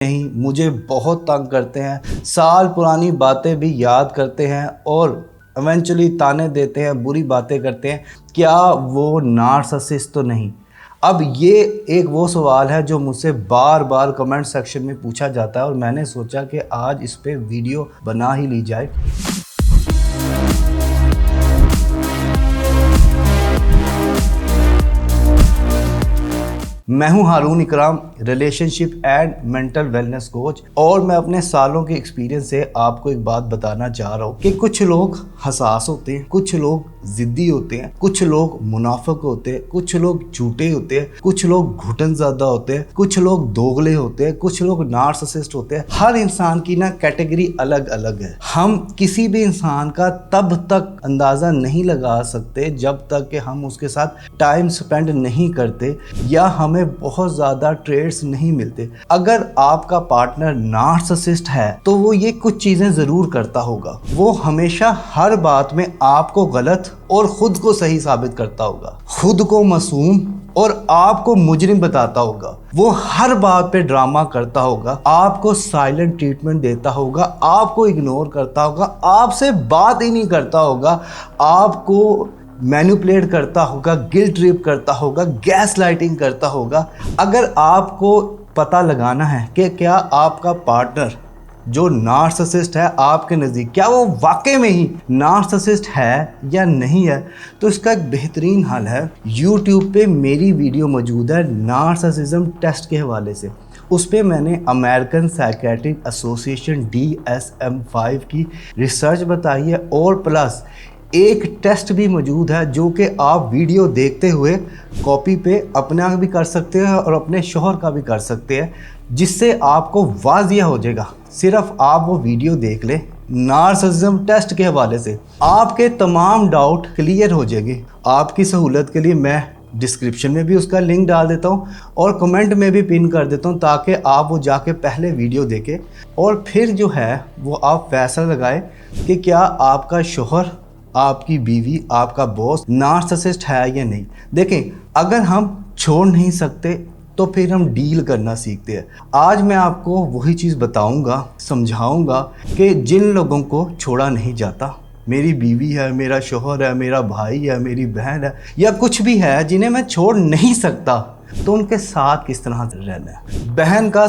नहीं, मुझे बहुत तंग करते हैं, साल पुरानी बातें भी याद करते हैं और इवेंचुअली ताने देते हैं, बुरी बातें करते हैं। क्या वो नार्सिसिस्ट तो नहीं? अब ये एक वो सवाल है जो मुझसे बार बार कमेंट सेक्शन में पूछा जाता है और मैंने सोचा कि आज इस पे वीडियो बना ही ली जाए। मैं हूं हारून इकराम, relationship and mental wellness coach, और मैं अपने सालों के एक्सपीरियंस से आपको एक बात बताना चाह रहा हूं कि कुछ लोग हसास होते हैं, कुछ लोग जिद्दी होते हैं, कुछ लोग मुनाफिक होते हैं, कुछ लोग झूठे होते हैं, कुछ लोग घुटन ज़्यादा होते हैं, कुछ लोग दोगले होते हैं, कुछ लोग नार्सिसिस्ट होते हैं। हर इंसान की ना कैटेगरी अलग अलग है। हम किसी भी इंसान का तब तक अंदाज़ा नहीं लगा सकते जब तक कि हम उसके साथ टाइम स्पेंड नहीं करते या हमें बहुत ज़्यादा ट्रेड्स नहीं मिलते। अगर आपका पार्टनर नार्सिसिस्ट है तो वो ये कुछ चीज़ें ज़रूर करता होगा। वो हमेशा हर बात में आपको गलत और खुद को सही साबित करता होगा, खुद को मासूम और आपको मुजरिम बताता होगा। वो हर बात पे ड्रामा करता होगा, आपको साइलेंट ट्रीटमेंट देता होगा, आपको इग्नोर करता होगा, आपसे बात ही नहीं करता होगा, आपको मैनिपुलेट करता होगा, गिल्ट ट्रिप करता होगा, गैस लाइटिंग करता होगा। अगर आपको पता लगाना है कि क्या आपका पार्टनर जो नार्सिसिस्ट है आपके नज़दीक, क्या वो वाकई में ही नार्सिसिस्ट है या नहीं है, तो इसका एक बेहतरीन हल है। YouTube पे मेरी वीडियो मौजूद है नार्सिसिज्म टेस्ट के हवाले से। उस पर मैंने अमेरिकन साइकेट्रिक एसोसिएशन DSM-5 की रिसर्च बताई है और प्लस एक टेस्ट भी मौजूद है जो कि आप वीडियो देखते हुए कॉपी पे अपना भी कर सकते हैं और अपने शौहर का भी कर सकते हैं, जिससे आपको वाज़िया हो जाएगा। सिर्फ आप वो वीडियो देख लें नार्सिसिज्म टेस्ट के हवाले से, आपके तमाम डाउट क्लियर हो जाएंगे। आपकी सहूलत के लिए मैं डिस्क्रिप्शन में भी उसका लिंक डाल देता हूँ और कमेंट में भी पिन कर देता हूँ, ताकि आप वो जाके पहले वीडियो देखें और फिर जो है वो आप फैसला लगाएं कि क्या आपका शौहर, आपकी बीवी, आपका बॉस नार्सिसिस्ट है या नहीं। देखें, अगर हम छोड़ नहीं सकते तो फिर हम डील करना सीखते हैं। आज मैं आपको वही चीज़ बताऊंगा, समझाऊंगा कि जिन लोगों को छोड़ा नहीं जाता, मेरी बीवी है, मेरा शौहर है, मेरा भाई है, मेरी बहन है या कुछ भी है जिन्हें मैं छोड़ नहीं सकता, तो उनके साथ किस तरह रहना है। बहन का